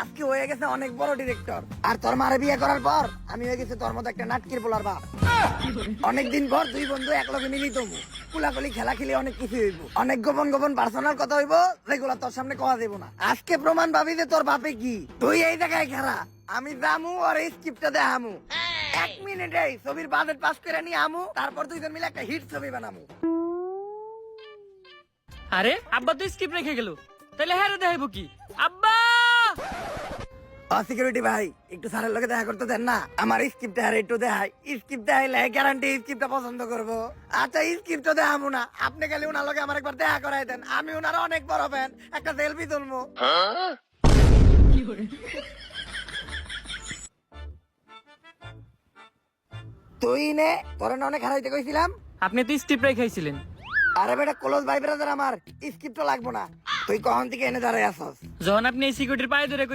আজকে হয়ে গেছে অনেক বড় ডিরেক্টর। আর তোর মারে বিয়ে করার পর আমি হয়ে গেছি তোর মতো একটা নাটকির পোলার বাপ। অনেকদিন পর দুই বন্ধু একলগে মিলিত হবো, কুলাকুলি খেলা খেলে অনেক কিছু হইব, অনেক গোপন গোপন পার্সোনাল কথা হইব যেগুলো তোর সামনে কওয়া যাবো না। আজকে প্রমাণ পাবি যে তোর বাপে কি। তুই এই জায়গায় খেলা, আমি জামু আর এই স্ক্রিপ্টটা দেখামু। 1 মিনিটে ছবির বাজেট পাস করে নিয়ে আমু, তারপর দুইজন মিলে একটা হিট ছবি বানামু। আরে আব্বা তো স্কিপ রেখে গেল, তাহলে হ্যাঁ দেখাইবো কি আব্বা? সিকিউরিটি ভাই, একটু স্যারের লগে দেখা করতে দেন না, আমার স্ক্রিপ্টটা আর একটু দেখাই। স্ক্রিপ্ট দেখাইলে গ্যারান্টি স্ক্রিপ্টটা পছন্দ করবো। আচ্ছা স্ক্রিপ্টটা দেখামু না, আপনি খালি ওনার লগে আমার একবার দেখা করাই দেন, আমি ওনার অনেক বড় ফ্যান, একটা সেলফি তুলবো। তুই নে, তোর না অনেক হারাইতে কইছিলাম। আপনি তো স্কিপ রেখাইছিলেন। আরে বেটা ক্লোজ ভাই ব্রাদার, আমার স্ক্রিপ্ট লাগবো না। তুই কখন থেকে এনে দাঁড়াই আসস? যখন আপনি এই সিকিউরিটির পায়ে ধরে